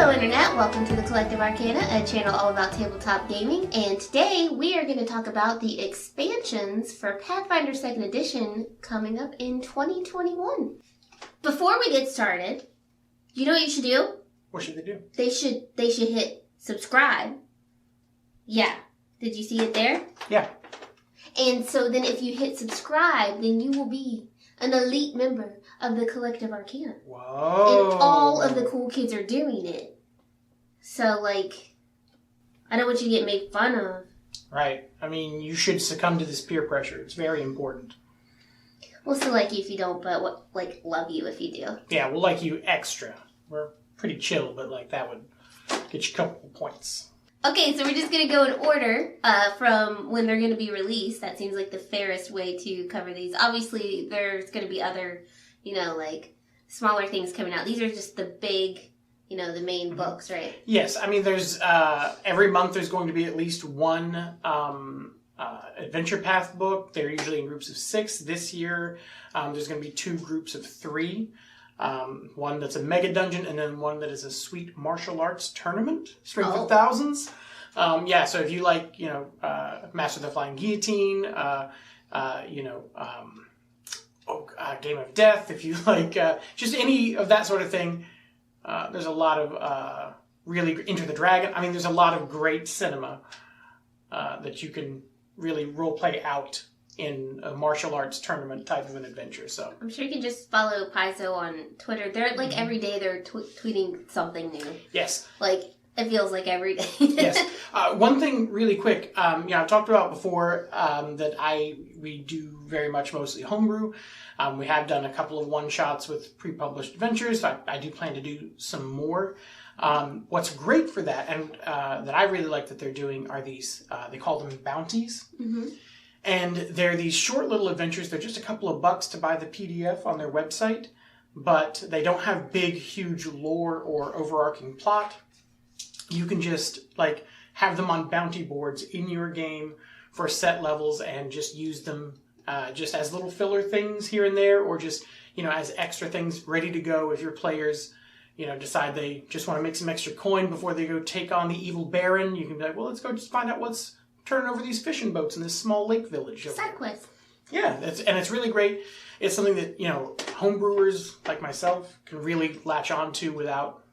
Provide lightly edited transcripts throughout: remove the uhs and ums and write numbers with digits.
Hello Internet, welcome to the Collective Arcana, a channel all about tabletop gaming, and today we are going to talk about the expansions for Pathfinder Second Edition coming up in 2021. Before we get started, you know what you should do? What should they do? They should hit subscribe. Yeah. Did you see it there? Yeah. And so then if you hit subscribe, then you will be an elite member of the Collective Arcana. Whoa. And all of the cool kids are doing it. So, like, I don't want you to get made fun of. Right. I mean, you should succumb to this peer pressure. It's very important. We'll still like you if you don't, but, love you if you do. Yeah, we'll like you extra. We're pretty chill, but, that would get you a couple of points. Okay, so we're just going to go in order from when they're going to be released. That seems like the fairest way to cover these. Obviously, there's going to be other, smaller things coming out. These are just the big, the main books, right? Yes, I mean, there's, every month there's going to be at least one Adventure Path book. They're usually in groups of 6. This year, there's going to be 2 groups of 3. One that's a mega dungeon, and then one that is a sweet martial arts tournament, Strength of Thousands. So if you like, Master of the Flying Guillotine, Game of Death, if you like just any of that sort of thing, there's a lot of really Enter the Dragon. I mean, there's a lot of great cinema that you can really role play out in a martial arts tournament type of an adventure. So I'm sure you can just follow Paizo on Twitter. They're every day they're tweeting something new. Yes. It feels like every day. Yes. One thing really quick, I've talked about before that we do very much mostly homebrew. We have done a couple of one-shots with pre-published adventures. I do plan to do some more. What's great for that, and that I really like that they're doing, are these, they call them bounties. Mm-hmm. And they're these short little adventures. They're just a couple of bucks to buy the PDF on their website, but they don't have big, huge lore or overarching plot. You can just, have them on bounty boards in your game for set levels and just use them just as little filler things here and there, or just, as extra things ready to go if your players, decide they just want to make some extra coin before they go take on the evil Baron. You can be like, well, let's go just find out what's turning over these fishing boats in this small lake village. Side quest. Yeah, it's really great. It's something that, homebrewers like myself can really latch on to without,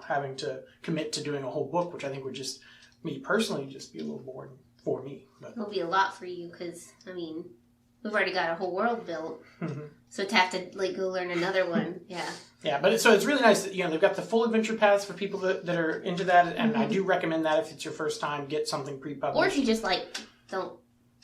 having to commit to doing a whole book, which I think would just, me personally, just be a little boring for me. But it'll be a lot for you because, we've already got a whole world built. Mm-hmm. So to have to, go learn another one, yeah. Yeah, but it's really nice that, they've got the full adventure paths for people that are into that, and I do recommend that if it's your first time, get something pre-published. Or if you just, don't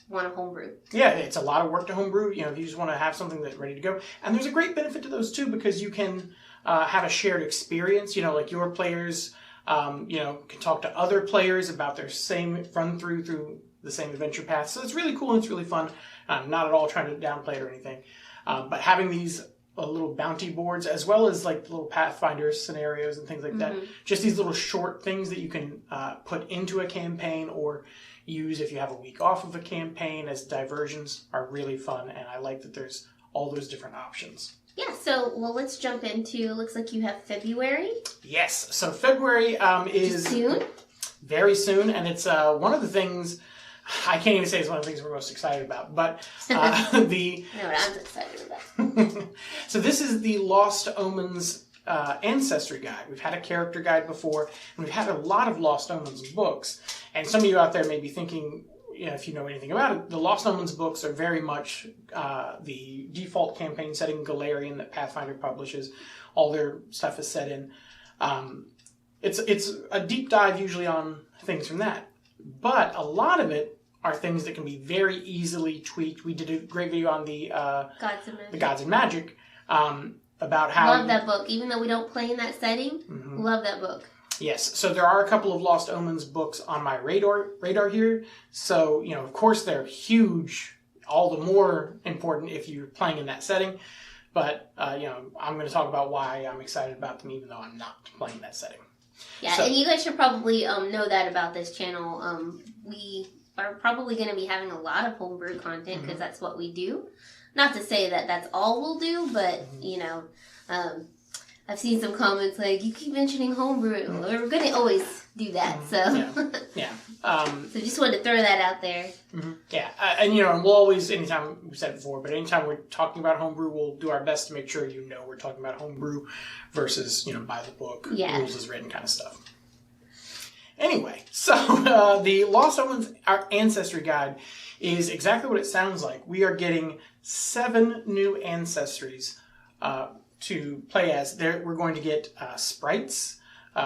want to homebrew. Yeah, it's a lot of work to homebrew, if you just want to have something that's ready to go. And there's a great benefit to those, too, because you can have a shared experience, your players, can talk to other players about their same run through the same adventure path. So it's really cool and it's really fun. I'm not at all trying to downplay it or anything. But having these little bounty boards, as well as little Pathfinder scenarios and things like that, just these little short things that you can put into a campaign or use if you have a week off of a campaign as diversions, are really fun. And I like that there's all those different options. Yeah, so, let's jump into, looks like you have February. Yes, so February is soon? Very soon, and it's one of the things, I can't even say it's one of the things we're most excited about, but I know what I'm excited about. So this is the Lost Omens Ancestry guide. We've had a character guide before, and we've had a lot of Lost Omens books, and some of you out there may be thinking, if you know anything about it, the Lost Omens books are very much the default campaign setting Galarian that Pathfinder publishes. All their stuff is set in. It's a deep dive usually on things from that. But a lot of it are things that can be very easily tweaked. We did a great video on the Gods and Magic about how... Love that book. Even though we don't play in that setting, love that book. Yes, so there are a couple of Lost Omens books on my radar here. So, of course they're huge, all the more important if you're playing in that setting. But, I'm going to talk about why I'm excited about them even though I'm not playing that setting. Yeah, and you guys should probably know that about this channel. We are probably going to be having a lot of homebrew content because that's what we do. Not to say that that's all we'll do, but, I've seen some comments like, you keep mentioning homebrew. We're going to always do that, so. Yeah. So just wanted to throw that out there. Yeah, and we'll always, anytime, we said it before, but anytime we're talking about homebrew, we'll do our best to make sure we're talking about homebrew versus, by the book, rules as written kind of stuff. Anyway, so the Lost Omens, our Ancestry Guide, is exactly what it sounds like. We are getting 7 new ancestries to play as. We're going to get sprites,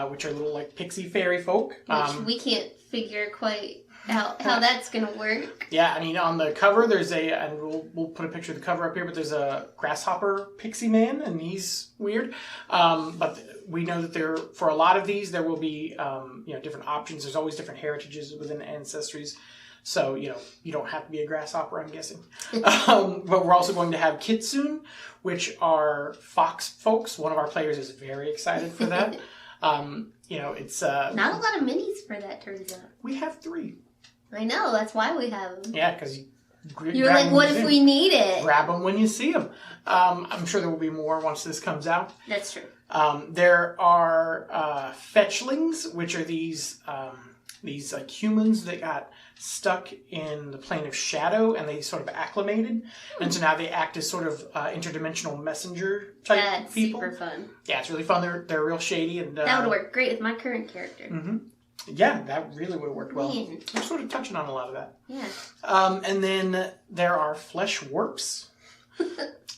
which are little like pixie fairy folk. Which we can't figure quite out how that's going to work. Yeah, I mean, on the cover, there's and we'll put a picture of the cover up here, but there's a grasshopper pixie man, and he's weird. But we know that for a lot of these, there will be, different options. There's always different heritages within ancestries. So, you don't have to be a grasshopper, I'm guessing. But we're also going to have kitsune, which are fox folks. One of our players is very excited for that. It's... Not a lot of minis for that, turns out. We have 3. I know, that's why we have them. Yeah, because you're like, what if we need it? Grab them when you see them. I'm sure there will be more once this comes out. That's true. There are fetchlings, which are these like humans that got stuck in the plane of shadow, and they sort of acclimated, and so now they act as sort of interdimensional messenger type people. That's super fun. Yeah, it's really fun. They're real shady, and that would work great with my current character. Mm-hmm. Yeah, that really would have worked well. We're sort of touching on a lot of that. Yeah. And then there are flesh warps.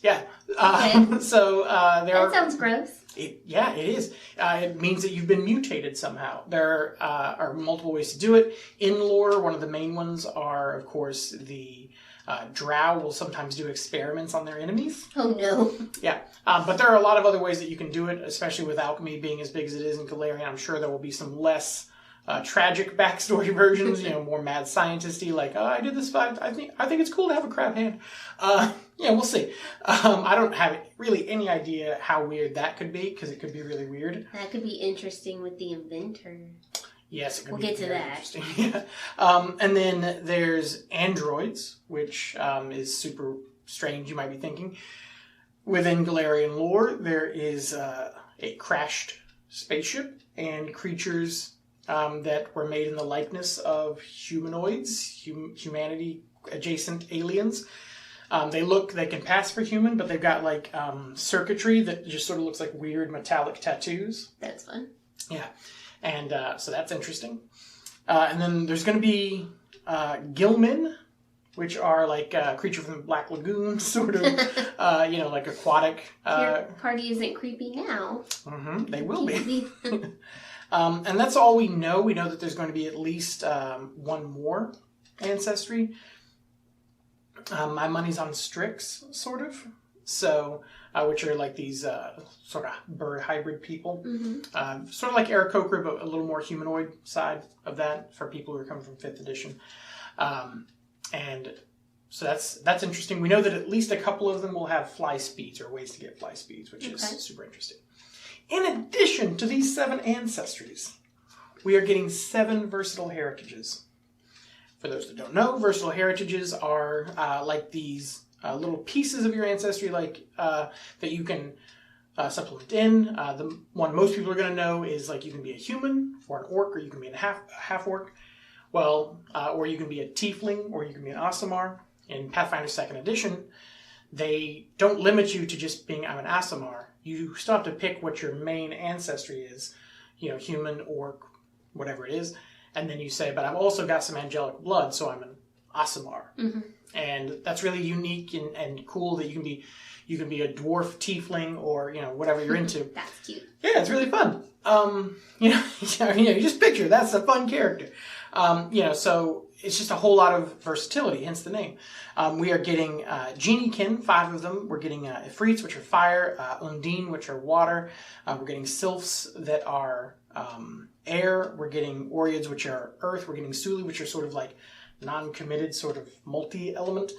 Yeah. Okay. So that sounds gross. It is. It means that you've been mutated somehow. There are multiple ways to do it. In lore, one of the main ones are, of course, the drow will sometimes do experiments on their enemies. Oh, no. Yeah. But there are a lot of other ways that you can do it, especially with alchemy being as big as it is in Galarian. I'm sure there will be some less tragic backstory versions, more mad scientist-y, like, I did this, I think it's cool to have a crab hand. We'll see. I don't have really any idea how weird that could be, because it could be really weird. That could be interesting with the inventor. Yes, it could we'll be get to that. Interesting. Yeah. And then there's androids, which is super strange, you might be thinking. Within Galarian lore, there is a crashed spaceship and creatures that were made in the likeness of humanoids, humanity-adjacent aliens. They can pass for human, but they've got like circuitry that just sort of looks like weird metallic tattoos. That's fun. Yeah, and so that's interesting. And then there's going to be gillmen, which are like a creature from the Black Lagoon, sort of, like aquatic. Your party isn't creepy now. Mm-hmm, they will be. And that's all we know. We know that there's going to be at least one more ancestry. My money's on Strix, sort of. So, which are like these sort of bird hybrid people. Mm-hmm. Sort of like Aarakocra, but a little more humanoid side of that for people who are coming from 5th edition. And so that's interesting. We know that at least a couple of them will have fly speeds or ways to get fly speeds, which is super interesting. In addition to these 7 ancestries, we are getting 7 versatile heritages. For those that don't know, versatile heritages are like these little pieces of your ancestry, like that you can supplement in. The one most people are going to know is like you can be a human or an orc, or you can be a half orc. Well, or you can be a tiefling, or you can be an Aasimar. In Pathfinder Second Edition, they don't limit you to just being I'm an Aasimar. You still have to pick what your main ancestry is, human, orc, whatever it is, and then you say, but I've also got some angelic blood, so I'm an Aasimar. Mm-hmm. And that's really unique and cool that you can be a dwarf tiefling or whatever you're into. That's cute. Yeah, it's really fun. You just picture that's a fun character. So it's just a whole lot of versatility, hence the name. We are getting Geniekin, 5 of them. We're getting Ifrits, which are fire, Undine, which are water. We're getting Sylphs that are air. We're getting Oreads, which are earth. We're getting Suli, which are sort of like non-committed, sort of multi-element.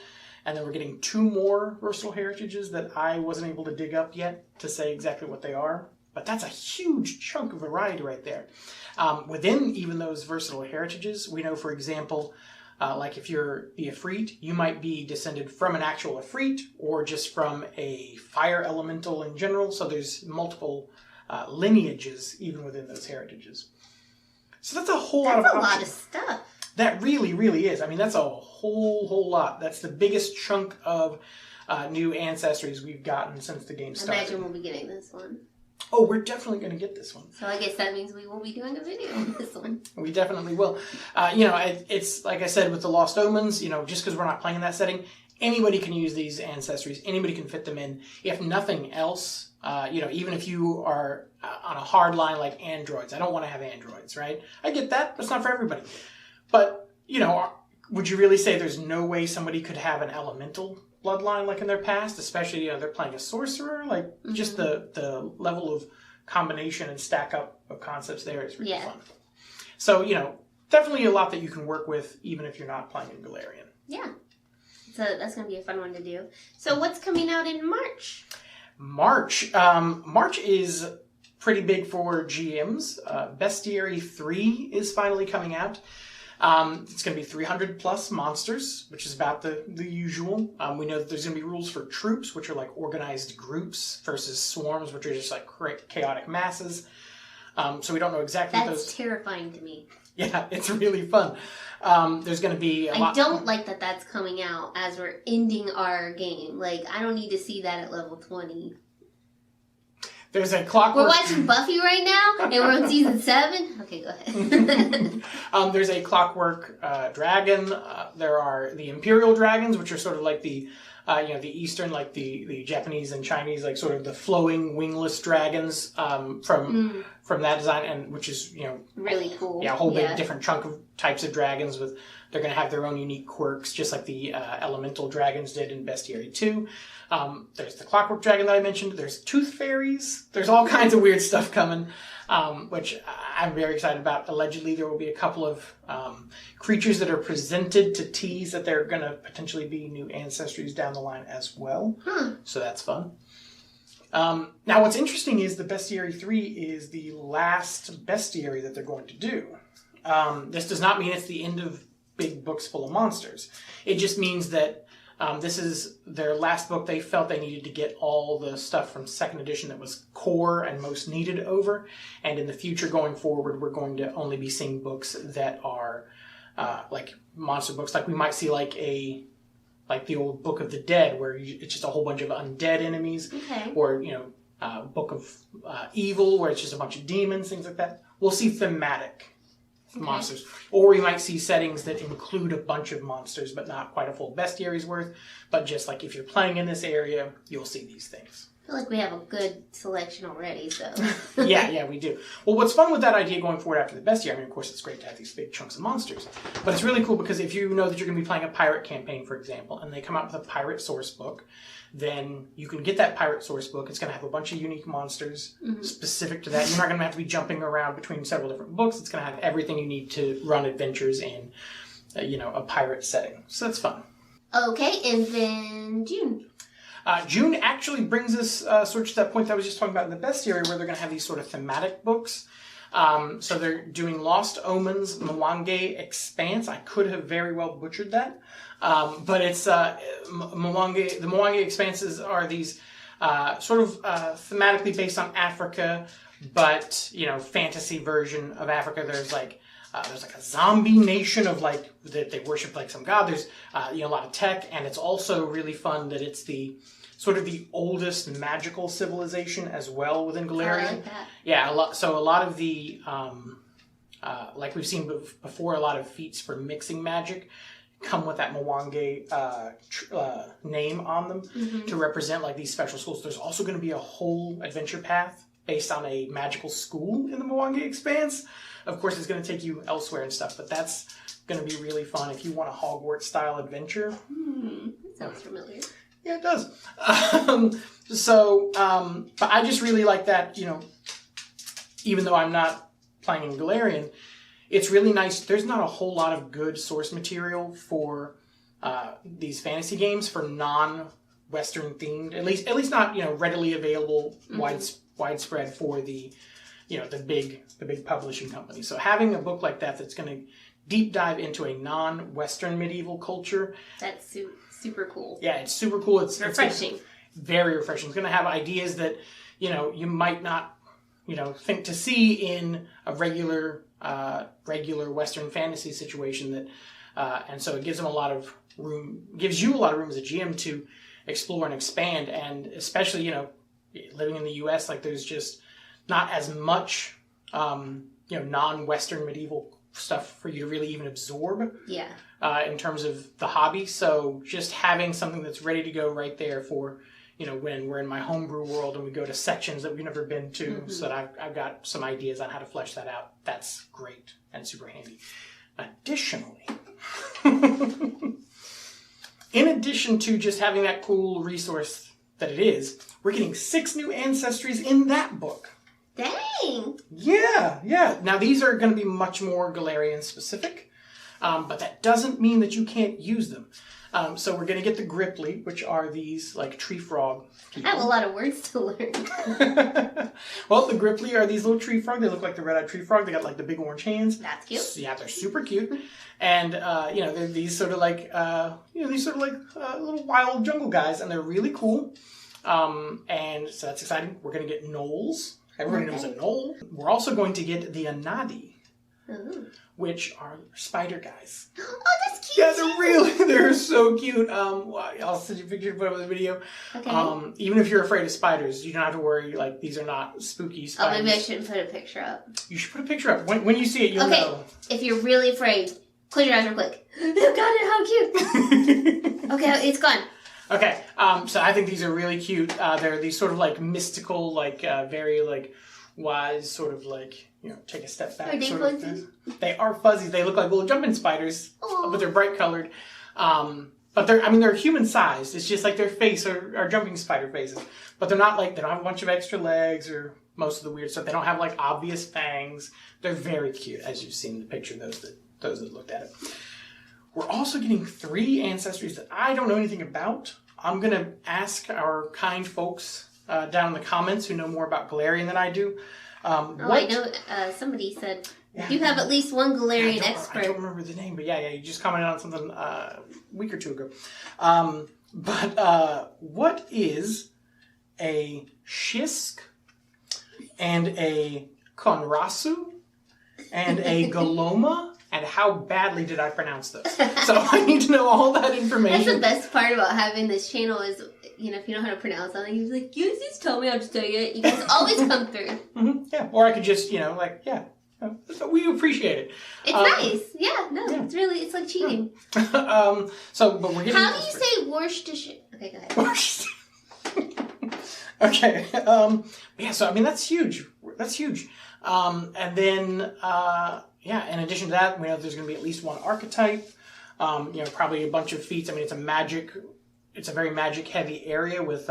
And then we're getting 2 more versatile heritages that I wasn't able to dig up yet to say exactly what they are. But that's a huge chunk of variety right there. Within even those versatile heritages, we know, for example, like if you're the Ifrit, you might be descended from an actual Ifrit or just from a fire elemental in general. So there's multiple lineages even within those heritages. So that's a whole lot of options. That's a lot of stuff. That really, really is. I mean, that's a whole lot. That's the biggest chunk of new ancestries we've gotten since the game started. I imagine we'll be getting this one. Oh, we're definitely going to get this one. So I guess that means we will be doing a video on this one. We definitely will. It's like I said with the Lost Omens, just because we're not playing in that setting, anybody can use these ancestries. Anybody can fit them in. If nothing else, even if you are on a hard line like androids. I don't want to have androids, right? I get that, but it's not for everybody. But, would you really say there's no way somebody could have an elemental bloodline like in their past, especially they're playing a sorcerer? Like just the level of combination and stack up of concepts there is really fun. So, definitely a lot that you can work with even if you're not playing in Golarion. Yeah. So that's going to be a fun one to do. So what's coming out in March? March is pretty big for GMs. Bestiary 3 is finally coming out. It's going to be 300 plus monsters, which is about the usual. We know that there's going to be rules for troops, which are like organized groups, versus swarms, which are just like chaotic masses. So we don't know exactly those. That's terrifying to me. Yeah, it's really fun. There's going to be a lot. I don't like that that's coming out as we're ending our game. Like, I don't need to see that at level 20. There's a clockwork... We're watching Buffy right now, and we're on season 7. Okay, go ahead. There's a clockwork dragon. There are the Imperial dragons, which are sort of like the Eastern, like the Japanese and Chinese, like sort of the flowing wingless dragons from that design, and which is really cool. Yeah, a whole big different chunk of types of dragons with they're going to have their own unique quirks, just like the elemental dragons did in Bestiary 2. There's the clockwork dragon that I mentioned. There's tooth fairies. There's all kinds of weird stuff coming, which I'm very excited about. Allegedly, there will be a couple of creatures that are presented to tease that they're going to potentially be new ancestries down the line as well. So that's fun. Now, what's interesting is the Bestiary 3 is the last Bestiary that they're going to do. This does not mean it's the end of big books full of monsters. It just means that this is their last book. They felt they needed to get all the stuff from second edition that was core and most needed over. And in the future going forward, we're going to only be seeing books that are like monster books. Like we might see like the old Book of the Dead, where it's just a whole bunch of undead enemies. Okay. Or, Book of Evil, where it's just a bunch of demons, things like that. We'll see thematic monsters. Or we might see settings that include a bunch of monsters, but not quite a full bestiary's worth. But just like if you're playing in this area, you'll see these things. I feel like we have a good selection already, so... yeah, we do. Well, what's fun with that idea going forward after the bestiary, I mean, of course, it's great to have these big chunks of monsters. But it's really cool because if you know that you're going to be playing a pirate campaign, for example, and they come out with a pirate source book, then you can get that pirate source book. It's going to have a bunch of unique monsters specific to that. You're not going to have to be jumping around between several different books. It's going to have everything you need to run adventures in, a pirate setting. So that's fun. Okay, and then June. June actually brings us sort of to that point that I was just talking about in the bestiary, where they're going to have these sort of thematic books. So they're doing Lost Omens, Mwangi, Expanse. I could have very well butchered that. But it's Mwangi. The Mwangi Expanses are these sort of thematically based on Africa, but fantasy version of Africa. There's like a zombie nation of like that they worship like some god. There's a lot of tech, and it's also really fun that it's the sort of the oldest magical civilization as well within Golarion. I like that. Yeah, a lot of the like we've seen before, a lot of feats for mixing magic come with that Mwangi name on them to represent like these special schools. There's also going to be a whole adventure path based on a magical school in the Mwangi Expanse. Of course, it's going to take you elsewhere and stuff, but that's going to be really fun if you want a Hogwarts-style adventure. That sounds familiar. Yeah, it does. But I just really like that, even though I'm not playing in Golarion, it's really nice. There's not a whole lot of good source material for these fantasy games for non-Western themed, at least not readily available widespread for the the big publishing companies. So having a book like that that's going to deep dive into a non-Western medieval culture. That's super cool. Yeah, it's super cool. It's refreshing. Very refreshing. It's going to have ideas that, you might not, think to see in a regular Western fantasy situation. And so it gives them a lot of room, gives you a lot of room as a GM to explore and expand. And especially, living in the U.S., like there's just not as much, non-Western medieval stuff for you to really even absorb. Yeah. In terms of the hobby. So just having something that's ready to go right there for, when we're in my homebrew world and we go to sections that we've never been to, so that I've got some ideas on how to flesh that out. That's great and super handy. Additionally, in addition to just having that cool resource that it is, we're getting 6 new ancestries in that book. Dang! Yeah. Now, these are going to be much more Galarian specific, but that doesn't mean that you can't use them. So we're going to get the Gripply, which are these, like, tree frog people. I have a lot of words to learn. Well, the Gripply are these little tree frog. They look like the red-eyed tree frog. They got, like, the big orange hands. That's cute. Yeah, they're super cute. And, they're these sort of like, little wild jungle guys, and they're really cool. And so that's exciting. We're going to get gnolls. Everybody knows a gnoll. We're also going to get the Anadi, which are spider guys. Oh, that's cute. Yeah, they're so cute. I'll send you a picture of the video. Okay. Even if you're afraid of spiders, you don't have to worry. Like, these are not spooky spiders. Oh, maybe I shouldn't put a picture up. You should put a picture up. When you see it, you'll know. Okay, if you're really afraid, close your eyes real quick. They've got it, how cute. Okay, it's gone. Okay, so I think these are really cute. They're these sort of like mystical, like very like wise, sort of like, take a step back. Are they sort fuzzy? Of they are fuzzy. They look like little jumping spiders, Aww. but they're bright colored. But they're human sized. It's just like their face are jumping spider faces. But they're not like, they don't have a bunch of extra legs or most of the weird stuff. They don't have like obvious fangs. They're very cute, as you've seen in the picture, those that looked at it. We're also getting 3 ancestries that I don't know anything about. I'm going to ask our kind folks down in the comments who know more about Galarian than I do. I know somebody said, you have at least one Galarian expert. I don't remember the name, but yeah, you just commented on something a week or 2 ago. What is a Shisk and a Konrasu and a Galoma? And how badly did I pronounce those? So I need to know all that information. That's the best part about having this channel is, if you know how to pronounce something, you're like, you just tell me how to say it. You guys always come through. Mm-hmm. Yeah, or I could just, we appreciate it. It's nice. Yeah, no, yeah. It's like cheating. But we're getting. How do you say Worcestershire? Okay, go ahead. Okay. So that's huge. That's huge. And then, in addition to that, we know there's going to be at least 1 archetype. Probably a bunch of feats. I mean, it's a very magic heavy area with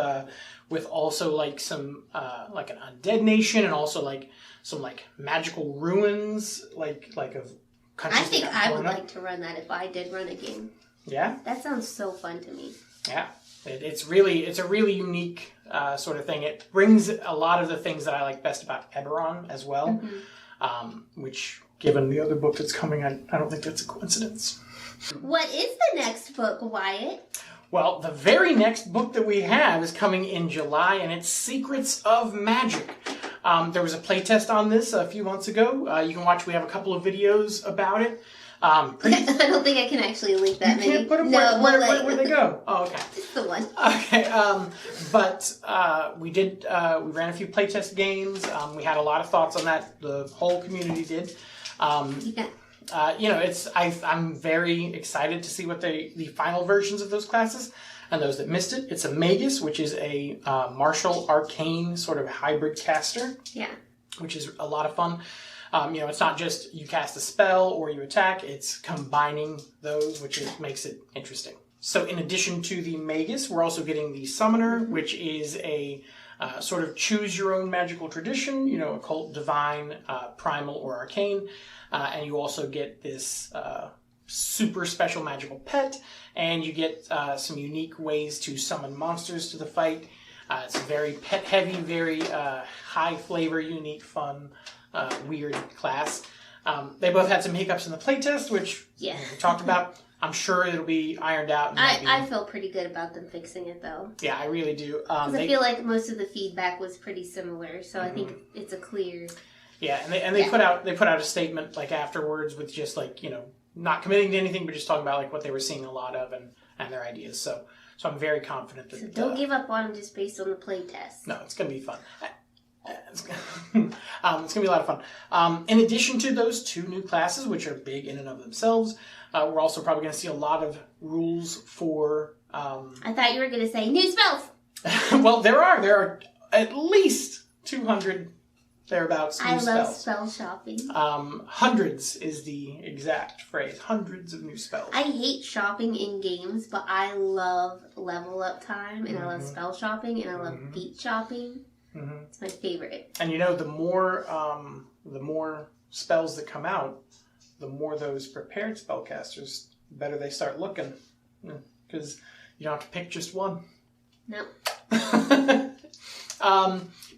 also like some like an undead nation and also like some like magical ruins like of countries. I think I would like to run that if I did run a game. Yeah, that sounds so fun to me. Yeah, it's a really unique sort of thing. It brings a lot of the things that I like best about Eberron as well, which, given the other book that's coming, I don't think that's a coincidence. What is the next book, Wyatt? Well, the very next book that we have is coming in July, and it's Secrets of Magic. There was a playtest on this a few months ago. You can watch. We have a couple of videos about it. I don't think I can actually link that many. You can't put them where they go. Oh, okay. It's the one. Okay, we ran a few playtest games. We had a lot of thoughts on that. The whole community did. I'm very excited to see what the final versions of those classes, and those that missed it. It's a Magus, which is a martial arcane sort of hybrid caster. Yeah. Which is a lot of fun. It's not just you cast a spell or you attack, it's combining those, which makes it interesting. So in addition to the Magus, we're also getting the Summoner, which is a sort of choose your own magical tradition, occult, divine, primal, or arcane. And you also get this super special magical pet, and you get some unique ways to summon monsters to the fight. It's a very pet-heavy, very high-flavor, unique, fun, weird class. They both had some hiccups in the playtest, which yeah. we talked about. I'm sure it'll be ironed out. I feel pretty good about them fixing it, though. Yeah, I really do. Because I feel like most of the feedback was pretty similar, so I think it's a clear... Yeah, and they put out a statement like afterwards with just like, you know, not committing to anything, but just talking about like what they were seeing a lot of and their ideas. So I'm very confident that... So don't give up on them just based on the playtest. No, it's going to be fun. It's going to be a lot of fun. In addition to those 2 new classes, which are big in and of themselves, we're also probably going to see a lot of rules for... I thought you were going to say new spells! Well, there are at least 200 thereabouts new spells. I love spell shopping. Hundreds is the exact phrase. Hundreds of new spells. I hate shopping in games, but I love level up time, and I love spell shopping, and I love feat shopping. It's my favorite. And you know, the more spells that come out, the more those prepared spellcasters, the better they start looking. Because you don't have to pick just one. No.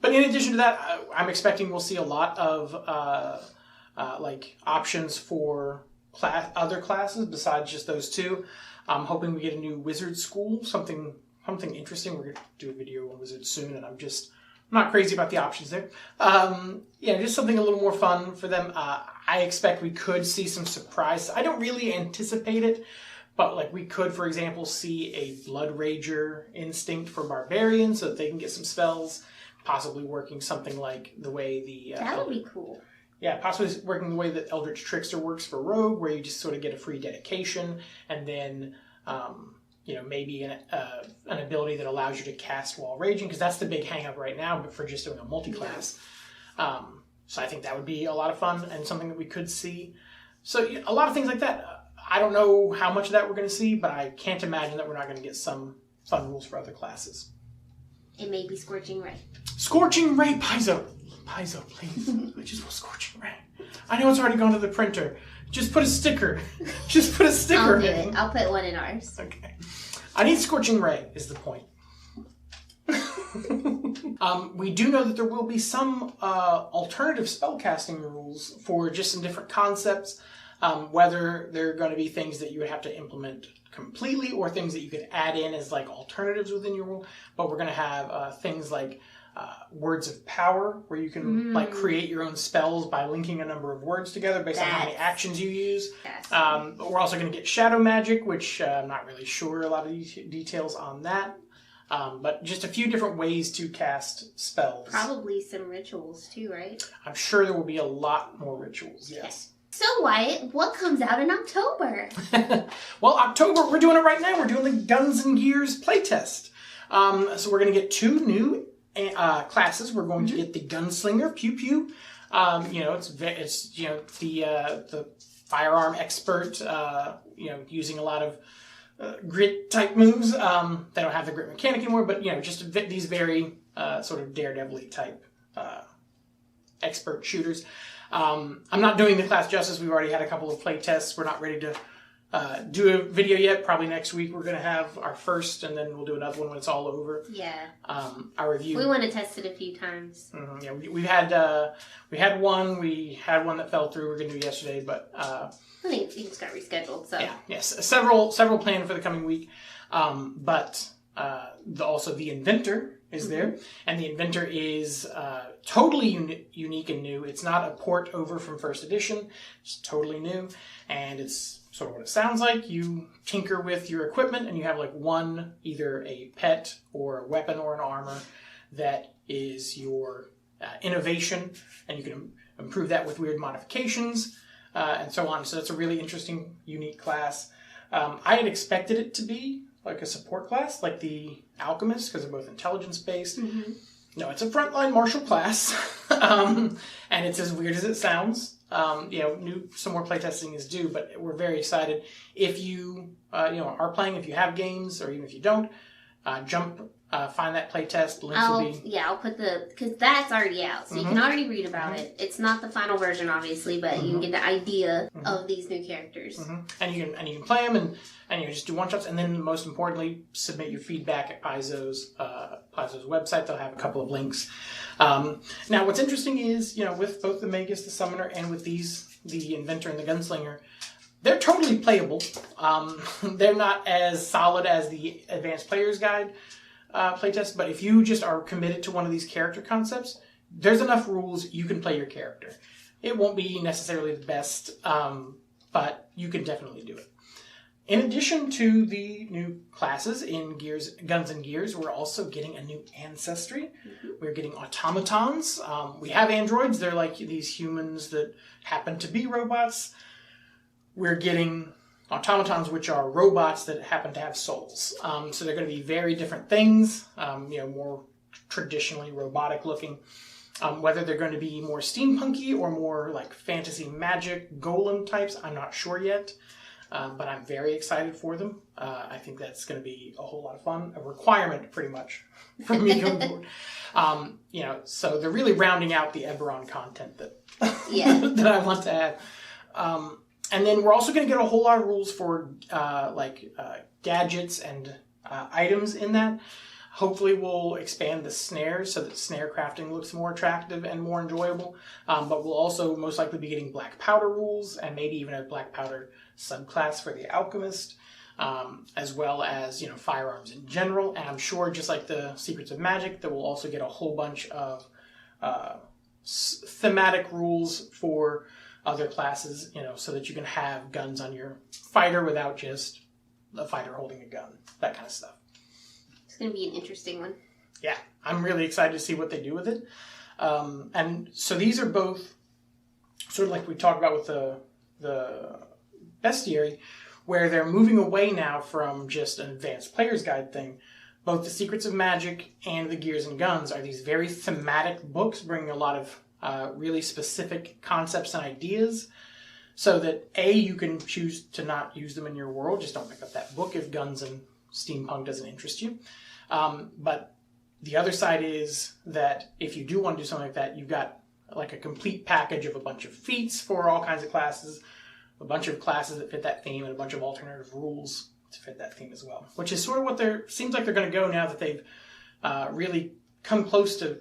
But in addition to that, I'm expecting we'll see a lot of like options for other classes besides just those 2. I'm hoping we get a new wizard school, something interesting. We're going to do a video on wizards soon, and I'm not crazy about the options there. Yeah, just something a little more fun for them. I expect we could see some surprise. I don't really anticipate it, but like we could, for example, see a Blood Rager instinct for barbarians so that they can get some spells, possibly working something like the way the... that would be cool. Yeah, possibly working the way that Eldritch Trickster works for Rogue, where you just sort of get a free dedication, and then... you know, maybe an ability that allows you to cast while raging, because that's the big hang-up right now, but for just doing a multi-class. So I think that would be a lot of fun and something that we could see. So a lot of things like that. I don't know how much of that we're going to see, but I can't imagine that we're not going to get some fun rules for other classes. It may be Scorching Ray. Scorching Ray, Paizo. Paizo, please. I just want Scorching Ray. I know it's already gone to the printer. Just put a sticker. Just put a sticker in. I'll do it. I'll put one in ours. Okay. I need Scorching Ray, is the point. We do know that there will be some alternative spellcasting rules for just some different concepts, whether they're going to be things that you would have to implement completely or things that you could add in as like alternatives within your rule. But we're going to have things like words of power, where you can like create your own spells by linking a number of words together based on how many actions you use. But we're also going to get shadow magic, which I'm not really sure a lot of details on that. But just a few different ways to cast spells. Probably some rituals too, right? I'm sure there will be a lot more rituals, yes. So Wyatt, what comes out in October? Well, October, we're doing it right now. We're doing the Guns and Gears playtest. So we're going to get 2 new classes. We're going to get the Gunslinger, Pew Pew. You know, it's you know the firearm expert. You know, using a lot of grit type moves. They don't have the grit mechanic anymore, but you know, just these very sort of daredevil-y type expert shooters. I'm not doing the class justice. We've already had a couple of play tests. We're not ready to do a video yet. Probably next week we're going to have our first, and then we'll do another one when it's all over. Yeah. Our review. We want to test it a few times. Yeah, we had one. We had one that fell through. We're going to do yesterday, but I think it just got rescheduled. So yeah, yes, several planned for the coming week. But also the Inventor is there, and the Inventor is totally unique and new. It's not a port over from First Edition. It's totally new, and it's sort of what it sounds like. You tinker with your equipment, and you have like one, either a pet or a weapon or an armor that is your innovation, and you can improve that with weird modifications and so on. So that's a really interesting, unique class. I had expected it to be like a support class, like the Alchemist, because they're both intelligence-based. No, it's a frontline martial class, and it's as weird as it sounds. You know, some more playtesting is due, but we're very excited. If you, you know, are playing, if you have games, or even if you don't, find that playtest. Links will be... Yeah, I'll put because that's already out, so you can already read about it. It's not the final version, obviously, but you can get the idea of these new characters. And you can play them, and you just do one-shots, and then most importantly, submit your feedback at Paizo's Paizo's website. They'll have a couple of links. Now, what's interesting is, with both the Magus, the Summoner, and with these, the Inventor and the Gunslinger, they're totally playable. They're not as solid as the Advanced Player's Guide playtest, but if you just are committed to one of these character concepts, there's enough rules you can play your character. It won't be necessarily the best, but you can definitely do it. In addition to the new classes in Guns and Gears, we're also getting a new Ancestry. Mm-hmm. We're getting automatons. We have androids. They're like these humans that happen to be robots. We're getting automatons, which are robots that happen to have souls. So they're going to be very different things, more traditionally robotic looking. Whether they're going to be more steampunky or more like fantasy magic golem types, I'm not sure yet. But I'm very excited for them. I think that's going to be a whole lot of fun. A requirement, pretty much, for me going forward. So they're really rounding out the Eberron content that that I want to have. And then we're also going to get a whole lot of rules for gadgets and items in that. Hopefully we'll expand the snares so that snare crafting looks more attractive and more enjoyable. But we'll also most likely be getting black powder rules and maybe even a black powder subclass for the alchemist, as well as firearms in general. And I'm sure, just like the Secrets of Magic, that we'll also get a whole bunch of thematic rules for other classes, so that you can have guns on your fighter without just a fighter holding a gun, that kind of stuff. It's going to be an interesting one. Yeah, I'm really excited to see what they do with it. And so these are both sort of like we talked about with the Bestiary, where they're moving away now from just an Advanced Player's Guide thing. Both the Secrets of Magic and the Gears and Guns are these very thematic books, bringing a lot of really specific concepts and ideas, so that you can choose to not use them in your world. Just don't pick up that book if guns and steampunk doesn't interest you. But the other side is that if you do want to do something like that, you've got like a complete package of a bunch of feats for all kinds of classes, a bunch of classes that fit that theme, and a bunch of alternative rules to fit that theme as well. Which is sort of what seems like they're going to go now that they've really come close to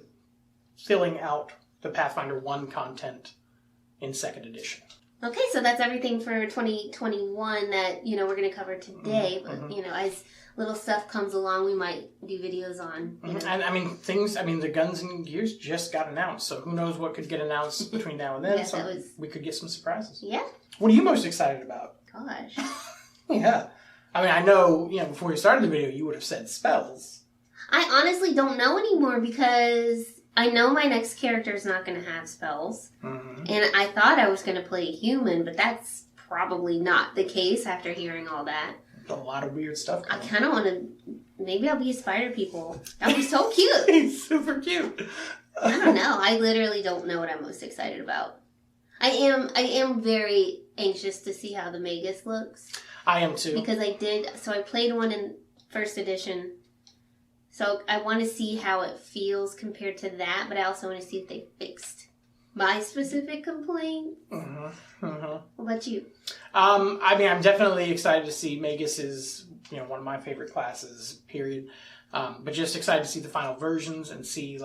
filling out the Pathfinder 1 content in 2nd edition. Okay, so that's everything for 2021 that, we're going to cover today. But, as little stuff comes along, we might do videos on. And, the Guns and Gears just got announced. So who knows what could get announced between now and then. Yeah, we could get some surprises. Yeah. What are you most excited about? Gosh. Yeah. I know, before we started the video, you would have said spells. I honestly don't know anymore because I know my next character is not going to have spells. Mm-hmm. And I thought I was going to play a human, but that's probably not the case after hearing all that. A lot of weird stuff. I kind of want to... Maybe I'll be a spider people. That would be so cute. He's super cute. I don't know. I literally don't know what I'm most excited about. I am very anxious to see how the Magus looks. I am too. Because I played one in 1st edition. So I want to see how it feels compared to that, but I also want to see if they fixed my specific complaint. Mm-hmm. Mm-hmm. What about you? I'm definitely excited to see Magus is, one of my favorite classes, period. But just excited to see the final versions and see,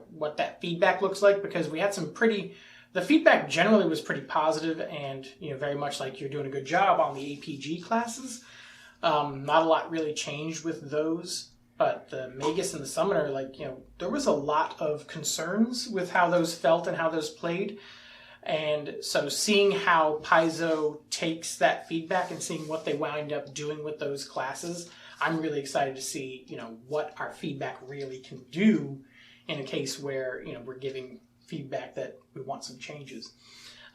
what that feedback looks like, because we had the feedback generally was pretty positive and, very much like you're doing a good job on the APG classes. Not a lot really changed with those. But the Magus and the Summoner, there was a lot of concerns with how those felt and how those played. And so seeing how Paizo takes that feedback and seeing what they wind up doing with those classes, I'm really excited to see, what our feedback really can do in a case where, we're giving feedback that we want some changes.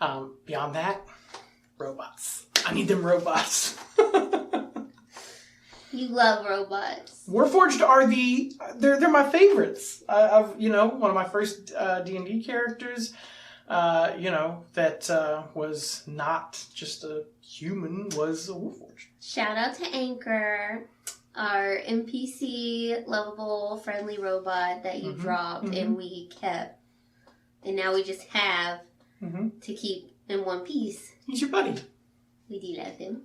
Beyond that, robots. I need them robots. You love robots. Warforged they're my favorites. One of my first D&D characters, that was not just a human, was a Warforged. Shout out to Anchor, our NPC, lovable, friendly robot that you dropped and we kept. And now we just have to keep in one piece. He's your buddy. We do love him.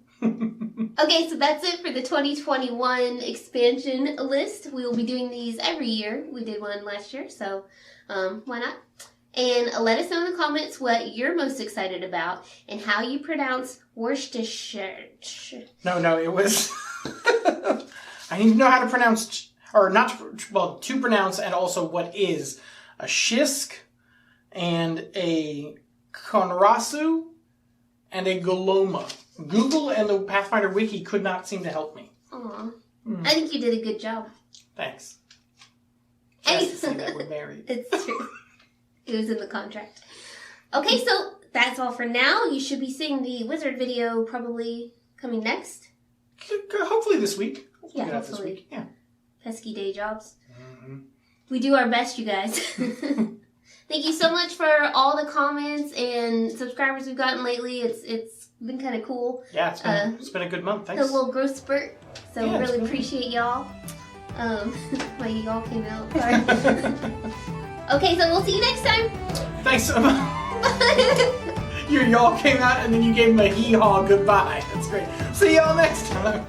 Okay, so that's it for the 2021 expansion list. We will be doing these every year. We did one last year, so why not? And let us know in the comments what you're most excited about and how you pronounce Worcestershire. No, it was... I need to know how to pronounce, or not to, well, to pronounce, and also what is a Shisk and a Konrasu and a Goloma. Google and the Pathfinder Wiki could not seem to help me. Aw. I think you did a good job. Thanks. Just to say that we're married. It's true. It was in the contract. Okay, so that's all for now. You should be seeing the wizard video probably coming next. Hopefully this week. Yeah, Get out this hopefully. week. Yeah. Pesky day jobs. Mm-hmm. We do our best, you guys. Thank you so much for all the comments and subscribers we've gotten lately. It's been kind of cool. Yeah, it's been a good month. Thanks. A little growth spurt. So Yeah, really appreciate y'all. Well, you all came out. Sorry. Okay, so we'll see you next time. Thanks so much. Y'all came out and then you gave him a hee-haw goodbye. That's great. See y'all next time.